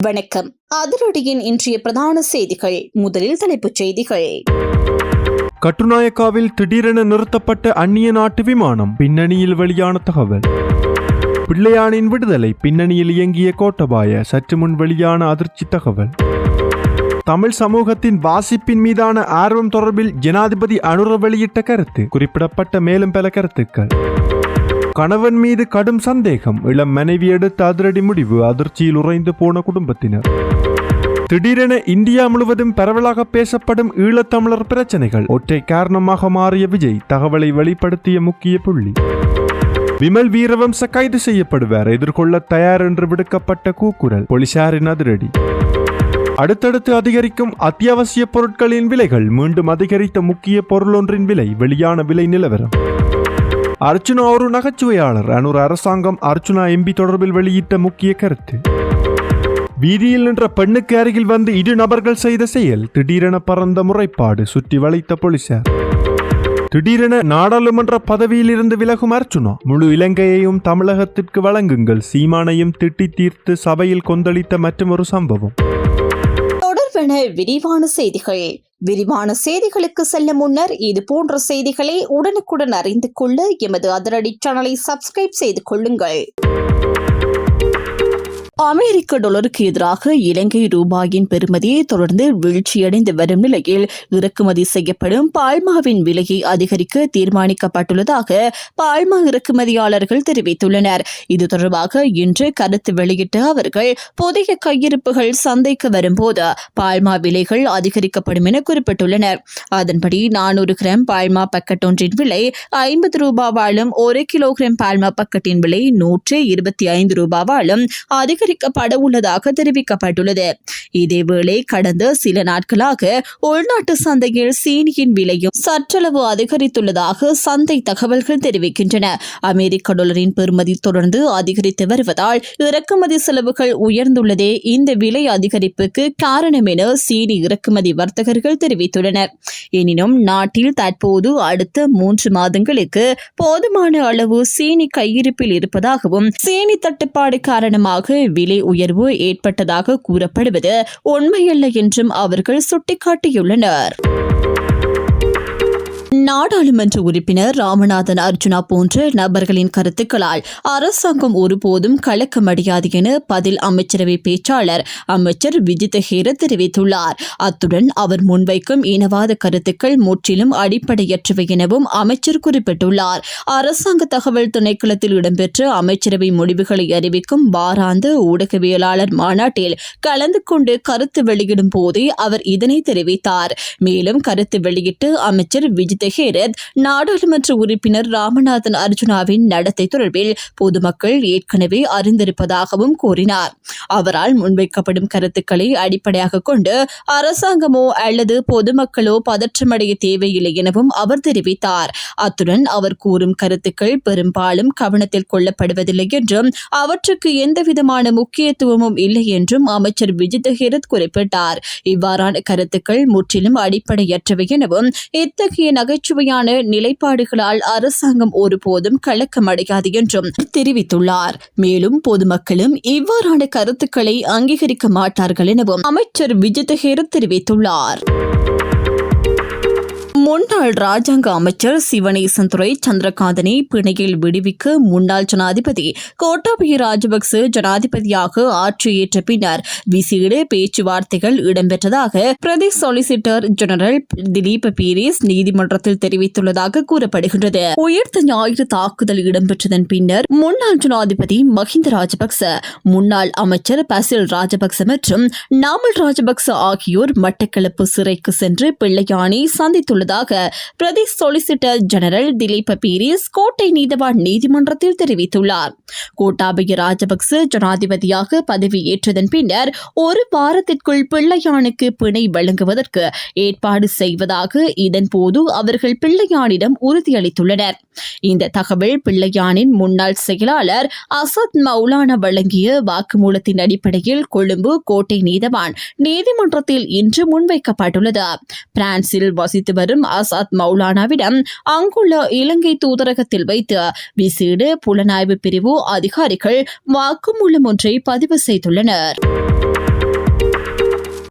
வணக்கம். அதிரடியின் இன்றைய பிரதான செய்திகள். முதலில் தலைப்புச் செய்திகள். கட்டுநாயக்காவில் திடீரென நிறுத்தப்பட்ட அந்நிய நாட்டு விமானம், பின்னணியில் வெளியான தகவல். பிள்ளையானின் விடுதலை, பின்னணியில் இயங்கிய கோட்டபாய, சற்று முன் வெளியான அதிர்ச்சி தகவல். தமிழ் சமூகத்தின் வாசிப்பின் மீதான ஆர்வம் தொடர்பில் ஜனாதிபதி அனுர வெளியிட்ட கருத்து, குறிப்பிடப்பட்ட மேலும் பல கருத்துக்கள். கணவன் மீது கடும் சந்தேகம், இளம் மனைவி எடுத்த அதிரடி முடிவு, அதிர்ச்சியில் உறைந்து போன குடும்பத்தினர். திடீரென இந்தியா முழுவதும் பரவலாக பேசப்படும் ஈழத்தமிழர் பிரச்சனைகள், ஒற்றை காரணமாக மாறிய விஜய் தகவலை வெளிப்படுத்திய முக்கிய புள்ளி. விமல் வீரவம்ச கைது செய்யப்படுவார், எதிர்கொள்ள தயார் என்று விடுக்கப்பட்ட கூக்குரல், போலீசாரின் அதிரடி. அடுத்தடுத்து அதிகரிக்கும் அத்தியாவசிய பொருட்களின் விலைகள், மீண்டும் அதிகரித்த முக்கிய பொருளொன்றின் விலை, வெளியான விலை நிலவரம். அர்ச்சுனா ஒரு நகைச்சுவையாளர், அனுர் அரசாங்கம் அர்ச்சுனா எம்பி தொடர்பில் வெளியிட்ட முக்கிய கருத்து. வீதியில் நின்ற பெண்ணுக்கு அருகில் வந்து இரு நபர்கள் செய்த செயல், திடீரென பறந்த முறைப்பாடு, சுற்றி வளைத்த போலீசார். திடீரென நாடாளுமன்ற பதவியில் இருந்து விலகும் அர்ச்சுனா, முழு இலங்கையையும் தமிழகத்திற்கு வழங்குங்கள், சீமானையும் திட்டி தீர்த்து சபையில் கொந்தளித்த மற்றொரு சம்பவம். தொடர்பான விரிவான செய்திகள். விரிவான செய்திகளுக்கு செல்ல முன்னர் இது போன்ற செய்திகளை உடனுக்குடன் அறிந்து கொள்ள எமது அதிரடி சேனலை சப்ஸ்கிரைப் செய்து கொள்ளுங்கள். அமெரிக்க டாலருக்கு எதிராக இலங்கை ரூபாயின் பெறுமதியை தொடர்ந்து வீழ்ச்சியடைந்து வரும் நிலையில் இறக்குமதி செய்யப்படும் பால்மாவின் விலையை அதிகரிக்க தீர்மானிக்கப்பட்டுள்ளதாக பால்மா இறக்குமதியாளர்கள் தெரிவித்துள்ளனர். இது தொடர்பாக இன்று கருத்து வெளியிட்ட அவர்கள், புதிய கையிருப்புகள் சந்தைக்கு வரும்போது பால்மா விலைகள் அதிகரிக்கப்படும் என குறிப்பிட்டுள்ளனர். அதன்படி 400 கிராம் பால்மா பக்கெட் ஒன்றின் விலை 50 ரூபாவாலும் 1 கிலோகிராம் பால்மா பக்கெட்டின் விலை 125 ரூபாவாலும் அதிகரிக்கப்பட உள்ளதாக தெரிவிக்கப்பட்டுள்ளது. இதேவேளை கடந்த சில நாட்களாக உள்நாட்டு சந்தையில் சீனியின் விலையும் சற்றளவு அதிகரித்துள்ளதாக சந்தை தகவல்கள் தெரிவிக்கின்றன. அமெரிக்க டாலரின் பெறுமதி தொடர்ந்து அதிகரித்து வருவதால் இறக்குமதி செலவுகள் உயர்ந்துள்ளதே இந்த விலை அதிகரிப்புக்கு காரணம் என சீனி இறக்குமதி வர்த்தகர்கள் தெரிவித்துள்ளனர். எனினும் நாட்டில் தற்போது அடுத்த 3 மாதங்களுக்கு போதுமான அளவு சீனி கையிருப்பில் இருப்பதாகவும், சீனி தட்டுப்பாடு காரணமாக விலை உயர்வு ஏற்பட்டதாக கூறப்படுவது உண்மையல்ல என்றும் அவர்கள் சுட்டிக்காட்டியுள்ளனர். நாடாளுமன்ற உறுப்பினர் ராமநாதன் அர்ஜுனா போன்ற நபர்களின் கருத்துக்களால் அரசாங்கம் ஒருபோதும் கலக்கமடையாது என பதில் அமைச்சரவை பேச்சாளர் அமைச்சர் விஜித ஹேர தெரிவித்துள்ளார். அத்துடன் அவர் முன்வைக்கும் இனவாத கருத்துக்கள் முற்றிலும் அடிப்படையற்றவை எனவும் அமைச்சர் குறிப்பிட்டுள்ளார். அரசாங்க தகவல் திணைக்களத்தில் இடம்பெற்ற அமைச்சரவை முடிவுகளை அறிவிக்கும் வாராந்த ஊடகவியலாளர் மாநாட்டில் கலந்து கொண்டு கருத்து வெளியிடும் போதே அவர் இதனை தெரிவித்தார். மேலும் கருத்து வெளியிட்டு அமைச்சர் விஜித நாடாளுமன்ற உறுப்பினர் ராமநாதன் அர்ஜுனாவின் நடத்தை தொடர்பில் பொதுமக்கள் ஏற்கனவே அறிந்திருப்பதாகவும் கூறினார். அவரால் முன்வைக்கப்படும் கருத்துக்களை அடிப்படையாக கொண்டு அரசாங்கமோ அல்லது பொதுமக்களோ பதற்றமடைய தேவையில்லை எனவும் அவர் தெரிவித்தார். அத்துடன் அவர் கூறும் கருத்துக்கள் பெரும்பாலும் கவனத்தில் கொள்ளப்படுவதில்லை என்றும் அவற்றுக்கு எந்தவிதமான முக்கியத்துவமும் இல்லை என்றும் அமைச்சர் விஜித ஹேரத் குறிப்பிட்டார். இவ்வாறான கருத்துக்கள் முற்றிலும் அடிப்படையற்றவை எனவும், இத்தகைய நகைச்சுவையான நிலைப்பாடுகளால் அரசாங்கம் ஒருபோதும் கலக்கமடையாது என்றும் தெரிவித்துள்ளார். மேலும் பொதுமக்களும் இவ்வாறான கருத்துக்களை அங்கீகரிக்க மாட்டார்கள் எனவும் அமைச்சர் விஜித ஹேரத் தெரிவித்துள்ளார். முன்னாள் ராஜாங்க அமைச்சர் சிவனேசன் துரை சந்திரகாந்தனை பிணையில் விடுவிக்க முன்னாள் ஜனாதிபதி கோட்டாபய ராஜபக்ச ஜனாதிபதியாக ஆட்சியேற்ற பின்னர் விசேட பேச்சுவார்த்தைகள் இடம்பெற்றதாக பிரதி சொலிசிட்டர் ஜெனரல் திலீப் பீரிஸ் நீதிமன்றத்தில் தெரிவித்துள்ளதாக கூறப்படுகின்றது. உயிர்த்த ஞாயிறு தாக்குதல் இடம்பெற்றதன் பின்னர் முன்னாள் ஜனாதிபதி மஹிந்த ராஜபக்ச, முன்னாள் அமைச்சர் பசில் ராஜபக்ச மற்றும் நாமல் ராஜபக்ச ஆகியோர் மட்டக்களப்பு சிறைக்கு சென்று பிள்ளையானை சந்தித்துள்ளதாக பிரதி சொலிசிட்டர் ஜெனரல் திலீப் பீரிஸ் கோட்டை நீதவான் நீதிமன்றத்தில் தெரிவித்துள்ளார். கோட்டாபய ராஜபக்ச ஜனாதிபதியாக பதவியேற்றதன் பின்னர் 1 வாரத்திற்குள் பிள்ளையானுக்கு பிணை வழங்குவதற்கு ஏற்பாடு செய்வதாக இதன்போது அவர்கள் பிள்ளையானிடம் உறுதியளித்துள்ளனர். இந்த தகவல் பிள்ளையானின் முன்னாள் செயலாளர் அசத் மௌலானா வழங்கிய வாக்குமூலத்தின் அடிப்படையில் கொழும்பு கோட்டை நீதவான் நீதிமன்றத்தில் இன்று முன்வைக்கப்பட்டுள்ளது. பிரான்சில் வசித்து வரும் அசாத் மௌலானாவிடம் அங்குள்ள இலங்கை தூதரகத்தில் வைத்து விசேட புலனாய்வு பிரிவு அதிகாரிகள் வாக்குமூலம் ஒன்றை பதிவு செய்துள்ளனர்.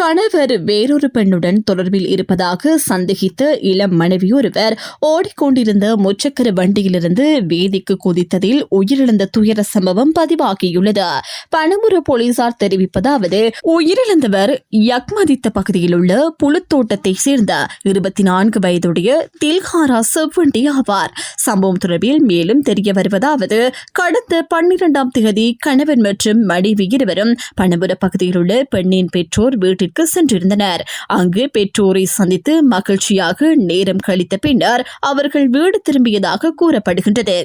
கணவர் வேறொரு பெண்ணுடன் தொடர்பில் இருப்பதாக சந்தேகித்த இளம் மனைவி ஒருவர் ஓடிக்கொண்டிருந்த முச்சக்கர வண்டியிலிருந்து வீதிக்கு குதித்ததில் உயிரிழந்த துயர சம்பவம் பதிவாகியுள்ளது. பனமுரு போலீசார் தெரிவிப்பதாவது, உயிரிழந்தவர் யக்மதித்த பகுதியில் உள்ள புழுத்தோட்டத்தை சேர்ந்த 24 வயதுடைய தில்ஹாரா செவ்வண்டி ஆவார். சம்பவம் தொடர்பில் மேலும் தெரிய வருவதாவது, கடந்த 12ஆம் தேதி கணவன் மற்றும் மனைவி இருவரும் பனமுர பகுதியில் உள்ள பெண்ணின் பெற்றோர் வீட்டிற்கு சென்றிருந்தனர். அங்கு பெற்றோரை சந்தித்து மகிழ்ச்சியாக நேரம் கழித்த பின்னர் அவர்கள் வீடு திரும்பியதாக கூறப்படுகின்றது.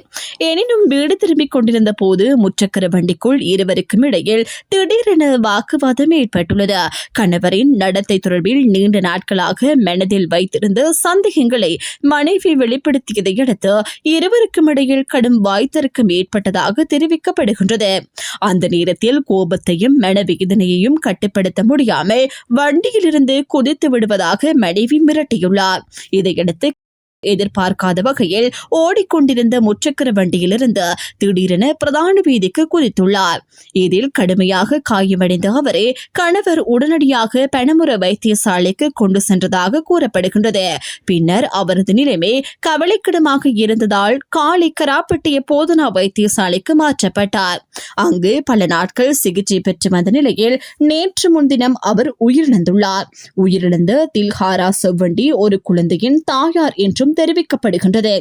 எனினும் வீடு திரும்பிக் கொண்டிருந்த போது முச்சக்கர வண்டிக்குள் இருவருக்கும் இடையில் திடீரென வாக்குவாதம் ஏற்பட்டுள்ளது. கணவரின் நடத்தை தொடர்பில் நீண்ட நாட்களாக மனதில் வைத்திருந்த சந்தேகங்களை மனைவி வெளிப்படுத்தியதை அடுத்து இருவருக்கும் இடையில் கடும் வாய்த்தர்க்கம் ஏற்பட்டதாக தெரிவிக்கப்படுகின்றது. அந்த நேரத்தில் கோபத்தையும் மனவேதனையையும் கட்டுப்படுத்த முடியாமல் வண்டியிலிருந்து குதித்து விடுவதாக மனைவி மிரட்டியுள்ளார். இதையடுத்து எதிர்பார்க்காத வகையில் ஓடிக்கொண்டிருந்த முச்சக்கர வண்டியிலிருந்து திடீரென பிரதான வீதிக்கு குதித்துள்ளார். இதில் கடுமையாக காயமடைந்த அவரை கணவர் உடனடியாக பனமுர வைத்தியசாலைக்கு கொண்டு சென்றதாக கூறப்படுகின்றது. பின்னர் அவரது நிலைமை கவலைக்கிடமாக இருந்ததால் காலை கராப்பட்டிய போதனா வைத்தியசாலைக்கு மாற்றப்பட்டார். அங்கு பல நாட்கள் சிகிச்சை பெற்று வந்த நிலையில் நேற்று முன்தினம் அவர் உயிரிழந்துள்ளார். உயிரிழந்த தில்ஹாரா செவ்வண்டி ஒரு குழந்தையின் தாயார் என்றும் தெரிவிக்கப்படுகின்றது.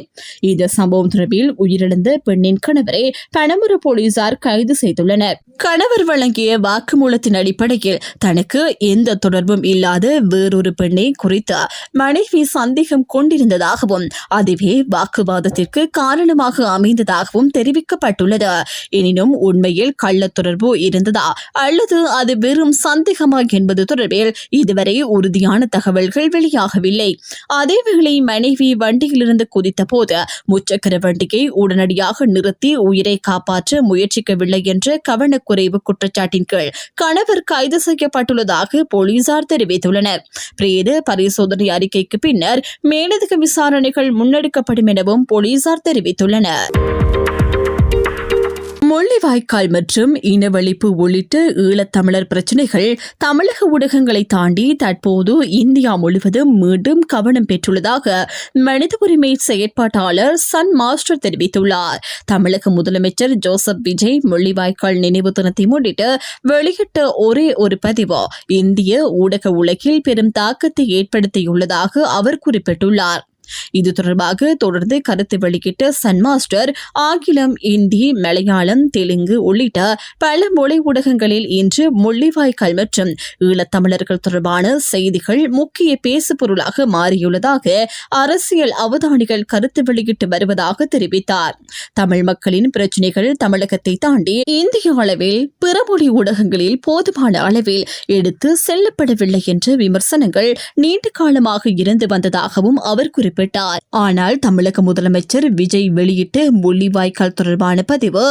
இந்த சம்பவம் தொடர்பில் உயிரிழந்த பெண்ணின் கணவரை பனமுர போலீசார் கைது செய்துள்ளனர். கணவர் வழங்கிய வாக்குமூலத்தின் அடிப்படையில் தனக்கு எந்த தொடர்பும் இல்லாத வேறொரு பெண்ணை குறித்து மனைவி சந்தேகம் கொண்டிருந்ததாகவும் அதுவே வாக்குவாதத்திற்கு காரணமாக அமைந்ததாகவும் தெரிவிக்கப்பட்டுள்ளது. எனினும் உண்மையில் கள்ள தொடர்பு இருந்ததா அல்லது அது வெறும் சந்தேகமா என்பது தொடர்பில் இதுவரை உறுதியான தகவல்கள் வெளியாகவில்லை. அதேவேளை மனைவி வண்டியிலிருந்து குதித்த போது முச்சக்கர வண்டியை உடனடியாக நிறுத்தி உயிரை காப்பாற்ற முயற்சிக்கவில்லை என்ற கவனக்குறைவு குற்றச்சாட்டின் கீழ் கணவர் கைது செய்யப்பட்டுள்ளதாக போலீசார் தெரிவித்துள்ளனர். பிரேத பரிசோதனை அறிக்கைக்கு பின்னர் மேலதிக விசாரணைகள் முன்னெடுக்கப்படும் எனவும் போலீசார் தெரிவித்துள்ளனர். முள்ளிவாய்க்கால் மற்றும் இனவழிப்பு உள்ளிட்ட ஈழத்தமிழர் பிரச்சினைகள் தமிழக ஊடகங்களை தாண்டி தற்போது இந்தியா முழுவதும் மீண்டும் கவனம் பெற்றுள்ளதாக மனித உரிமை செயற்பாட்டாளர் சன் மாஸ்டர் தெரிவித்துள்ளார். தமிழக முதலமைச்சர் ஜோசப் விஜய் முள்ளிவாய்க்கால் நினைவு தினத்தை முன்னிட்டு வெளியிட்ட ஒரே ஒரு பதிவு இந்திய ஊடக உலகில் பெரும் தாக்கத்தை ஏற்படுத்தியுள்ளதாக அவர் குறிப்பிட்டுள்ளார். இது தொடர்பாக தொடர்ந்து கருத்து வெளியிட்ட சன் மாஸ்டர் ஆங்கிலம், இந்தி, மலையாளம், தெலுங்கு உள்ளிட்ட பல மொழி ஊடகங்களில் இன்று முள்ளிவாய்க்கால் மற்றும் ஈழத்தமிழர்கள் தொடர்பான செய்திகள் முக்கிய பேசுபொருளாக மாறியுள்ளதாக அரசியல் அவதானிகள் கருத்து வெளியிட்டு வருவதாக தெரிவித்தார். தமிழ் மக்களின் பிரச்சினைகள் தமிழகத்தை தாண்டி இந்திய அளவில் பிற மொழி ஊடகங்களில் போதுமான அளவில் எடுத்து செல்லப்படவில்லை என்ற விமர்சனங்கள் நீண்ட காலமாக இருந்து வந்ததாகவும் அவர் குறிப்பிட்டார். ஆனால் தமிழக முதலமைச்சர் விஜய் வெளியிட்ட முள்ளிவாய்க்கால் தொடர்பான பதிவு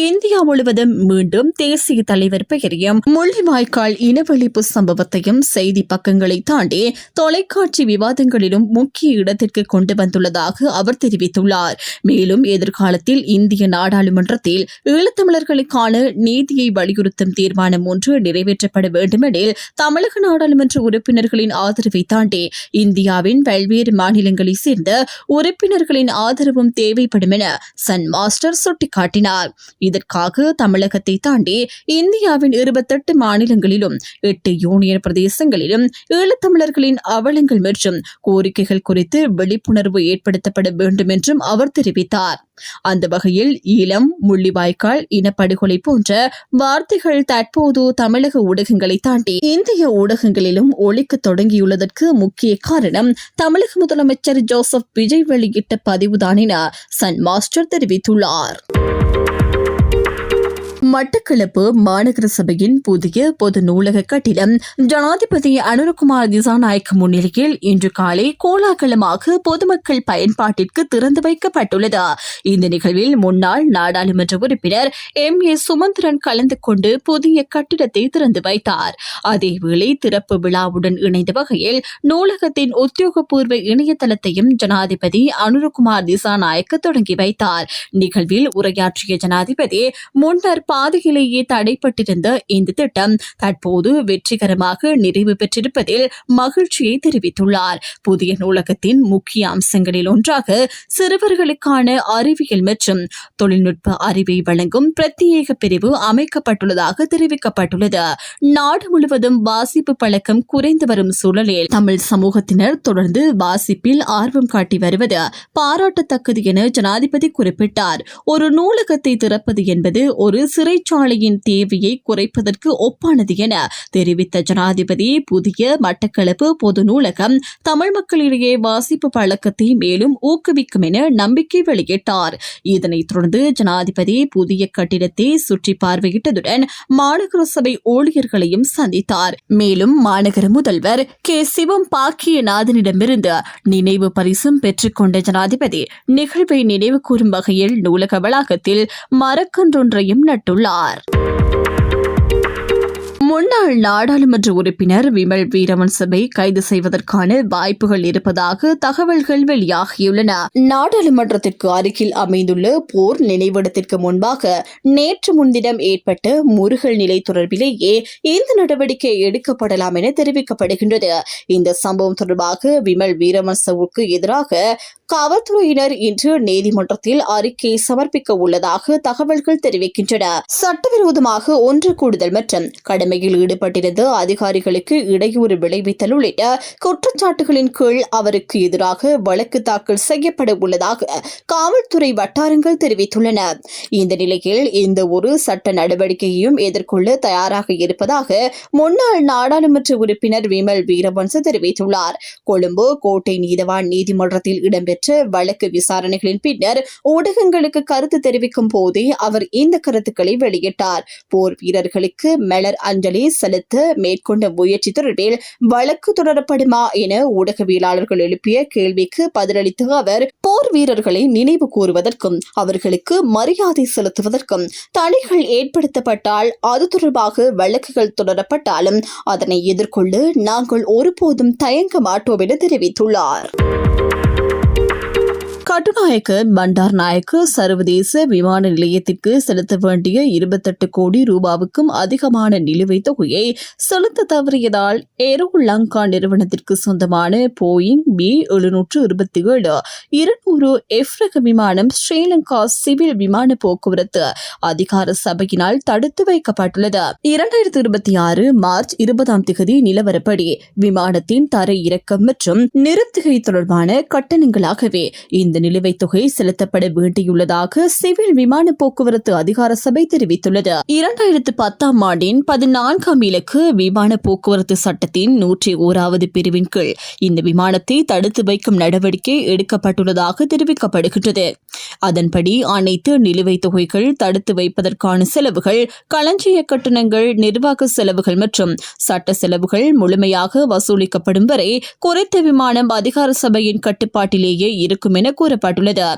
இந்தியா முழுவதும் மீண்டும் தேசிய தலைவர் பெயரையும் முள்ளிவாய்க்கால் இனவழிப்பு சம்பவத்தையும் செய்தி பக்கங்களை தாண்டி தொலைக்காட்சி விவாதங்களிலும் முக்கிய இடத்திற்கு கொண்டு வந்துள்ளதாக அவர் தெரிவித்துள்ளார். மேலும் எதிர்காலத்தில் இந்திய நாடாளுமன்றத்தில் ஈழத்தமிழர்களுக்கான நீதியை வலியுறுத்தும் தீர்மானம் ஒன்று நிறைவேற்றப்பட வேண்டுமெனில் தமிழக நாடாளுமன்ற உறுப்பினர்களின் ஆதரவை தாண்டி இந்தியாவின் பல்வேறு மாநிலங்களை சேர்ந்த உறுப்பினர்களின் ஆதரவும் தேவைப்படும் என சன் மாஸ்டர் சுட்டிக்காட்டினார். இதற்காக தமிழகத்தை தாண்டி இந்தியாவின் 28 மாநிலங்களிலும் 8 யூனியன் பிரதேசங்களிலும் ஈழத்தமிழர்களின் அவலங்கள் மற்றும் கோரிக்கைகள் குறித்து விழிப்புணர்வு ஏற்படுத்தப்பட வேண்டும் என்றும் அவர் தெரிவித்தார். அந்த வகையில் ஈழம், முள்ளிவாய்க்கால், இனப்படுகொலை போன்ற வார்த்தைகள் தற்போது தமிழக ஊடகங்களை தாண்டி இந்திய ஊடகங்களிலும் ஒலிக்க தொடங்கியுள்ளதற்கு முக்கிய காரணம் தமிழக முதலமைச்சர் ஜோசப் விஜய் வெளியிட்ட பதிவுதான் என சன் மாஸ்டர் தெரிவித்துள்ளார். மட்டக்களப்பு மாநகர சபையின் புதிய பொது நூலக கட்டிடம் ஜனாதிபதி அனுரகுமார் திசாநாயக்க முன்னிலையில் இன்று காலை கோலாகலமாக பொதுமக்கள் பயன்பாட்டிற்கு திறந்து வைக்கப்பட்டுள்ளது. இந்த நிகழ்வில் முன்னாள் நாடாளுமன்ற உறுப்பினர் MA சுமந்திரன் கலந்து கொண்டு புதிய கட்டிடத்தை திறந்து வைத்தார். அதேவேளை திறப்பு விழாவுடன் இணைந்த வகையில் நூலகத்தின் உத்தியோகபூர்வ இணையதளத்தையும் ஜனாதிபதி அனுரகுமார் திசாநாயக்க தொடங்கி வைத்தார். நிகழ்வில் உரையாற்றிய ஜனாதிபதி முன்னர் பாதையிலேயே தடைப்பட்டிருந்த இந்த திட்டம் தற்போது வெற்றிகரமாக நிறைவு பெற்றிருப்பதில் மகிழ்ச்சியை தெரிவித்துள்ளார். புதிய நூலகத்தின் முக்கிய அம்சங்களில் ஒன்றாக சிறுவர்களுக்கான அறிவியல் மற்றும் தொழில்நுட்ப அறிவை வழங்கும் பிரத்யேக பிரிவு அமைக்கப்பட்டுள்ளதாக தெரிவிக்கப்பட்டுள்ளது. நாடு முழுவதும் வாசிப்பு பழக்கம் குறைந்து வரும் சூழலில் தமிழ் சமூகத்தினர் தொடர்ந்து வாசிப்பில் ஆர்வம் காட்டி வருவது பாராட்டத்தக்கது என ஜனாதிபதி குறிப்பிட்டார். ஒரு நூலகத்தை திறப்பது என்பது ஒரு சிறைச்சாலையின் தேவையை குறைப்பதற்கு ஒப்பானது என தெரிவித்த ஜனாதிபதி புதிய மட்டக்களப்பு பொது நூலகம் தமிழ் மக்களிடையே வாசிப்பு பழக்கத்தை மேலும் ஊக்குவிக்கும் என நம்பிக்கை வெளியிட்டார். இதனைத் தொடர்ந்து ஜனாதிபதி புதிய கட்டிடத்தை சுற்றி பார்வையிட்டதுடன் மாநகர சபை ஊழியர்களையும் சந்தித்தார். மேலும் மாநகர முதல்வர் கே. சிவம் பாக்கியநாதனிடமிருந்து நினைவு பரிசும் பெற்றுக்கொண்ட ஜனாதிபதி நிகழ்வை நினைவு கூறும் வகையில் நூலக வளாகத்தில் மரக்கன்றொன்றையும் நட்டுள்ளார். முன்னாள் நாடாளுமன்ற உறுப்பினர் விமல் வீரவன்சவை கைது செய்வதற்கான வாய்ப்புகள் இருப்பதாக தகவல்கள் வெளியாகியுள்ளன. நாடாளுமன்றத்திற்கு அருகில் அமைந்துள்ள போர் நினைவிடத்திற்கு முன்பாக நேற்று முன்தினம் ஏற்பட்ட முறுகல் நிலை தொடர்பிலேயே இந்த நடவடிக்கை எடுக்கப்படலாம் என தெரிவிக்கப்படுகின்றது. இந்த சம்பவம் தொடர்பாக விமல் வீரவன்சவுக்கு எதிராக காவல்துறையினர் இன்று நீதிமன்றத்தில் அறிக்கை சமர்ப்பிக்க உள்ளதாக தகவல்கள் தெரிவிக்கின்றன. சட்டவிரோதமாக ஒன்று கூடுதல் மற்றும் கடமையில் ஈடுபட்டிருந்த அதிகாரிகளுக்கு இடையூறு விளைவித்தல் உள்ளிட்ட குற்றச்சாட்டுகளின் கீழ் அவருக்கு எதிராக வழக்கு தாக்கல் செய்யப்பட உள்ளதாக காவல்துறை வட்டாரங்கள் தெரிவித்துள்ளன. இந்த நிலையில் இந்த ஒரு சட்ட நடவடிக்கையையும் எதிர்கொள்ள தயாராக இருப்பதாக முன்னாள் நாடாளுமன்ற உறுப்பினர் விமல் வீரவன்ச தெரிவித்துள்ளார். கொழும்பு கோட்டை நீதவான் நீதிமன்றத்தில் இடம்பெற்ற வழக்கு விசாரணைகளின் பின்னர் ஊடகங்களுக்கு கருத்து தெரிவிக்கும் போதே அவர் இந்த கருத்துக்களை வெளியிட்டார். போர் வீரர்களுக்கு மலர் அஞ்சலி செலுத்த மேற்கொண்ட முயற்சி தொடர்பில் வழக்கு தொடரப்படுமா என ஊடகவியலாளர்கள் எழுப்பிய கேள்விக்கு பதிலளித்த அவர், போர் வீரர்களை நினைவு கூறுவதற்கும் அவர்களுக்கு மரியாதை செலுத்துவதற்கும் தடைகள் ஏற்படுத்தப்பட்டால் அது தொடர்பாக வழக்குகள் தொடரப்பட்டாலும் அதனை எதிர்கொள்ள நாங்கள் ஒருபோதும் தயங்க மாட்டோம் என தெரிவித்துள்ளார். கட்டுநாயக்க பண்டார் நாயக்க சர்வதேச விமான நிலையத்திற்கு செலுத்த வேண்டிய 28 கோடி ரூபாவுக்கும் அதிகமான நிலுவைத் தொகையை செலுத்த தவறியதால் ஏரோ லங்கா நிறுவனத்திற்கு சொந்தமான போயிங் B727-200 எஃப் ரக விமானம் ஸ்ரீலங்கா சிவில் விமான போக்குவரத்து அதிகார சபையினால் தடுத்து வைக்கப்பட்டுள்ளது. 2026 மார்ச் 20 நிலவரப்படி விமானத்தின் தரை இறக்கம் மற்றும் நிறுத்துகை தொடர்பான கட்டணங்களாகவே இந்த நிலுவைத் தொகை செலுத்தப்பட வேண்டியுள்ளதாக சிவில் விமான போக்குவரத்து அதிகார சபை தெரிவித்துள்ளது. 2010 ஆண்டின் 14ஆம் இலக்கு விமான போக்குவரத்து சட்டத்தின் 101வது பிரிவின் கீழ் இந்த விமானத்தை தடுத்து வைக்கும் நடவடிக்கை எடுக்கப்பட்டுள்ளதாக தெரிவிக்கப்படுகின்றது. அதன்படி அனைத்து நிலுவைத் தொகைகள் தடுத்து வைப்பதற்கான செலவுகள், களஞ்சிய கட்டணங்கள், நிர்வாக செலவுகள் மற்றும் சட்ட செலவுகள் முழுமையாக வசூலிக்கப்படும் வரை குறித்த விமானம் அதிகார சபையின் கட்டுப்பாட்டிலேயே இருக்கும் என கூறப்பட்டுள்ளது.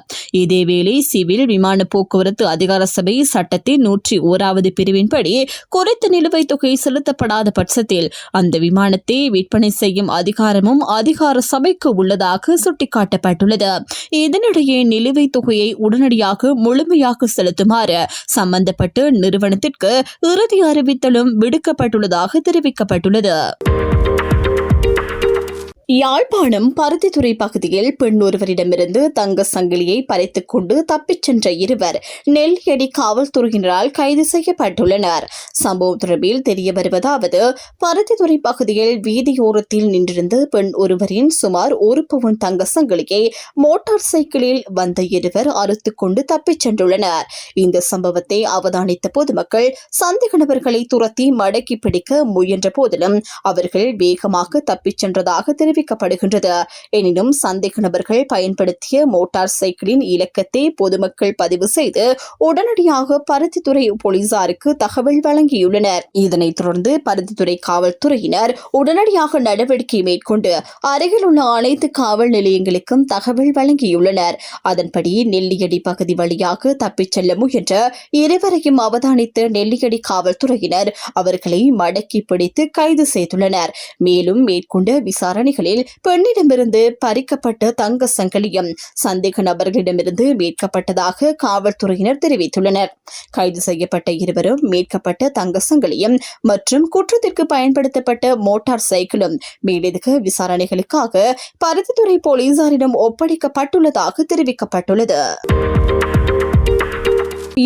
இதேவேளை சிவில் விமான போக்குவரத்து அதிகார சபை சட்டத்தின் 101வது பிரிவின்படி குறித்த நிலுவைத் தொகை செலுத்தப்படாத பட்சத்தில் அந்த விமானத்தை விற்பனை செய்யும் அதிகாரமும் அதிகார சபைக்கு உள்ளதாக சுட்டிக்காட்டப்பட்டுள்ளது. இதனிடையே நிலுவைத் தொகையை உடனடியாக முழுமையாக செலுத்துமாறு சம்பந்தப்பட்ட நிறுவனத்திற்கு இறுதி அறிவித்தலும் விடுக்கப்பட்டுள்ளதாக தெரிவிக்கப்பட்டுள்ளது. யாழ்ப்பாணம் பருத்தித்துறை பகுதியில் பெண் ஒருவரிடமிருந்து தங்க சங்கிலியை பறித்துக் கொண்டு தப்பிச் சென்ற இருவர் நெல்லியடி காவல்துறையினரால் கைது செய்யப்பட்டுள்ளனர். சம்பவம் தொடர்பில் தெரிய வருவதாவது, பருத்தித்துறை பகுதியில் வீதியோரத்தில் நின்றிருந்த பெண் ஒருவரின் சுமார் 1 பவுன் தங்க சங்கிலியை மோட்டார் சைக்கிளில் வந்த இருவர் அறுத்துக் கொண்டு தப்பிச் சென்றுள்ளனர். இந்த சம்பவத்தை அவதானித்த பொதுமக்கள் சந்தேக நபர்களை துரத்தி மடக்கி பிடிக்க முயன்ற போதிலும் அவர்கள் வேகமாக தப்பிச் சென்றதாக தெரிவித்தார். தெரிவிக்கப்படுகின்றது. எனினும் சந்தேக நபர்கள் பயன்படுத்திய மோட்டார் சைக்கிளின் இலக்கத்தை பொதுமக்கள் பதிவு செய்து உடனடியாக பருத்தித்துறை போலீசாருக்கு தகவல் வழங்கியுள்ளனர். இதனைத் தொடர்ந்து பருத்தித்துறை காவல்துறையினர் உடனடியாக நடவடிக்கை மேற்கொண்டு அருகில் உள்ள அனைத்து காவல் நிலையங்களுக்கும் தகவல் வழங்கியுள்ளனர். அதன்படி நெல்லியடி பகுதி வழியாக தப்பிச் செல்ல முயன்ற இருவரையும் அவதானித்த நெல்லியடி காவல்துறையினர் அவர்களை மடக்கி பிடித்து கைது செய்துள்ளனர். மேலும் மேற்கொண்ட விசாரணைகளில் நாட்களில் பெண்ணிடமிருந்து பறிக்கப்பட்ட தங்க சங்கிலியும் சந்தேக நபர்களிடமிருந்து மீட்கப்பட்டதாக காவல்துறையினர் தெரிவித்துள்ளனர். கைது செய்யப்பட்ட இருவரும் மீட்கப்பட்ட தங்க சங்கிலியும் மற்றும் குற்றத்திற்கு பயன்படுத்தப்பட்ட மோட்டார் சைக்கிளும் மேலதிக விசாரணைகளுக்காக பருத்தித்துறை போலீசாரிடம் ஒப்படைக்கப்பட்டுள்ளதாக தெரிவிக்கப்பட்டுள்ளது.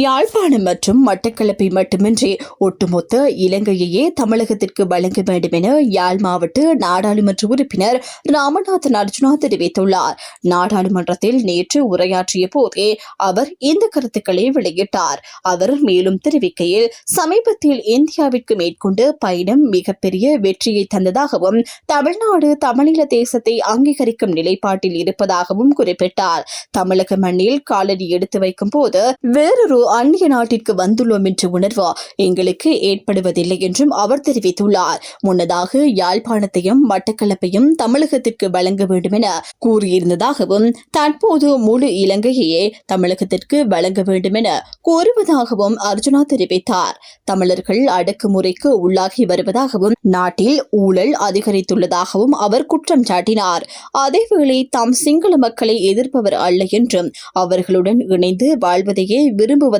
யாழ்ப்பாணம் மற்றும் மட்டக்களப்பை மட்டுமின்றி ஒட்டுமொத்த இலங்கையையே தமிழகத்திற்கு வழங்க வேண்டும் என யாழ் மாவட்ட நாடாளுமன்ற உறுப்பினர் ராமநாதன் அர்ஜுனா தெரிவித்துள்ளார். நாடாளுமன்றத்தில் நேற்று உரையாற்றிய போதே அவர் இந்த கருத்துக்களை வெளியிட்டார். அவர் மேலும் தெரிவிக்கையில், சமீபத்தில் இந்தியாவிற்கு மேற்கொண்ட பயணம் மிகப்பெரிய வெற்றியை தந்ததாகவும் தமிழ்நாடு தமிழீழ தேசத்தை அங்கீகரிக்கும் நிலைப்பாட்டில் இருப்பதாகவும் குறிப்பிட்டார். தமிழக மண்ணில் காலடி எடுத்து வைக்கும் போது வேறொரு அந்நிய நாட்டிற்கு வந்துள்ளோம் என்ற உணர்வு எங்களுக்கு ஏற்படுவதில்லை என்றும் அவர் தெரிவித்துள்ளார். முன்னதாக யாழ்ப்பாணத்தையும் மட்டக்களப்பையும் தமிழகத்திற்கு வழங்க வேண்டும் என கூறியிருந்ததாகவும் தற்போது முழு இலங்கையையே தமிழகத்திற்கு வழங்க வேண்டும் என கோருவதாகவும் அர்ஜுனா தெரிவித்தார். தமிழர்கள் அடக்குமுறைக்கு உள்ளாகி வருவதாகவும் நாட்டில் ஊழல் அதிகரித்துள்ளதாகவும் அவர் குற்றம் சாட்டினார். அதேவேளை தாம் சிங்கள மக்களை எதிர்ப்பவர் அல்ல என்றும் அவர்களுடன் இணைந்து வாழ்வதையே விரும்புவதாகவும்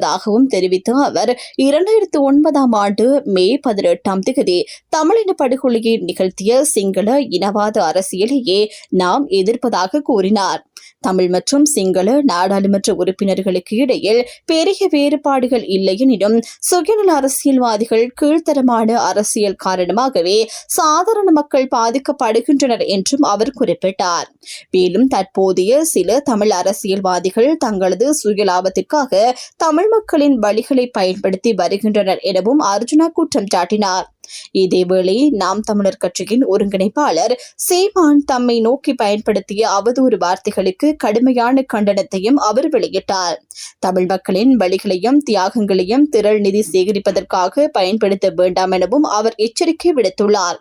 தெரிவித்த அவர் 2009 ஆண்டு மே 18 தமிழின படுகொலையை நிகழ்த்திய சிங்கள இனவாத அரசியலையே நாம் எதிர்ப்பதாக கூறினார். தமிழ் மற்றும் சிங்கள நாடாளுமன்ற உறுப்பினர்களுக்கு இடையில் பெரிய வேறுபாடுகள் இல்லை எனினும் சுயநல அரசியல்வாதிகள் கீழ்த்தரமான அரசியல் காரணமாகவே சாதாரண மக்கள் பாதிக்கப்படுகின்றனர் என்றும் அவர் குறிப்பிட்டார். மேலும் தற்போதைய சில தமிழ் அரசியல்வாதிகள் தங்களது சுயலாபத்திற்காக தமிழ் மக்களின் வழிகளை பயன்படுத்தி வருகின்றனர் எனவும் அர்ஜுனா குற்றம் சாட்டினார். இதேவேளை நாம் தமிழர் கட்சியின் ஒருங்கிணைப்பாளர் சீமான் தம்மை நோக்கி பயன்படுத்திய அவதூறு வார்த்தைகளுக்கு கடுமையான கண்டனத்தையும் அவர் வெளியிட்டார். தமிழ் மக்களின் வழிகளையும் தியாகங்களையும் திரள் நிதி சேகரிப்பதற்காக பயன்படுத்த வேண்டாம் எனவும் அவர் எச்சரிக்கை விடுத்துள்ளார்.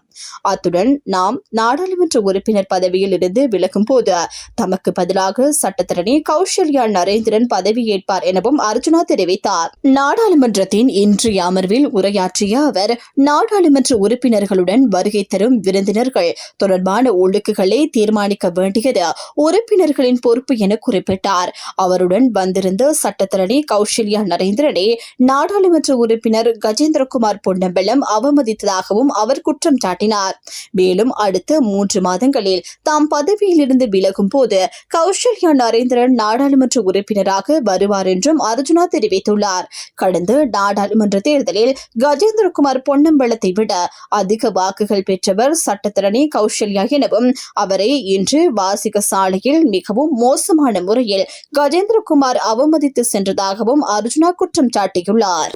அத்துடன் நாம் நாடாளுமன்ற உறுப்பினர் பதவியில் இருந்து விலகும் போது தமக்கு பதிலாக சட்டத்தரணி கௌசல்யா நரேந்திரன் பதவியேற்பார் எனவும் அர்ஜுனா தெரிவித்தார். நாடாளுமன்றத்தின் இன்றைய அமர்வில் உரையாற்றிய அவர் நாடாளுமன்ற உறுப்பினர்களுடன் வருகை தரும் விருந்தினர்கள் தொடர்பான ஒழுக்குகளை தீர்மானிக்க வேண்டியது உறுப்பினர்களின் பொறுப்பு என குறிப்பிட்டார். அவருடன் வந்திருந்த சட்டத்தரணி கௌசல்யா நரேந்திரனை நாடாளுமன்ற உறுப்பினர் கஜேந்திரகுமார் பொன்னம்பலம் அவமதித்ததாகவும் அவர் குற்றம் சாட்டினார். மேலும் அடுத்த 3 மாதங்களில் தாம் பதவியிலிருந்து விலகும் போது கௌசல்யா நரேந்திரன் நாடாளுமன்ற உறுப்பினராக வருவார் என்றும் அர்ஜுனா தெரிவித்துள்ளார். கடந்த நாடாளுமன்ற தேர்தலில் கஜேந்திரகுமார் பொன்னம்பலத்தை விட அதிக வாக்குகள் பெற்றவர் சட்டத்தரணி கௌசல்யா எனவும் அவரை இன்று வாசிக சாலையில் மிகவும் மோசமான முறையில் கஜேந்திரகுமார் அவமதித்து சென்றதாகவும் அர்ஜுனா குற்றம் சாட்டியுள்ளார்.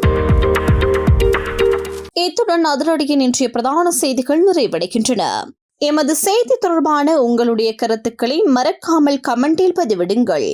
இத்துடன் அதிரடியின் இன்றைய பிரதான செய்திகள் நிறைவடைகின்றன. எமது செய்தி தொடர்பான உங்களுடைய கருத்துக்களை மறக்காமல் கமெண்டில் பதிவிடுங்கள்.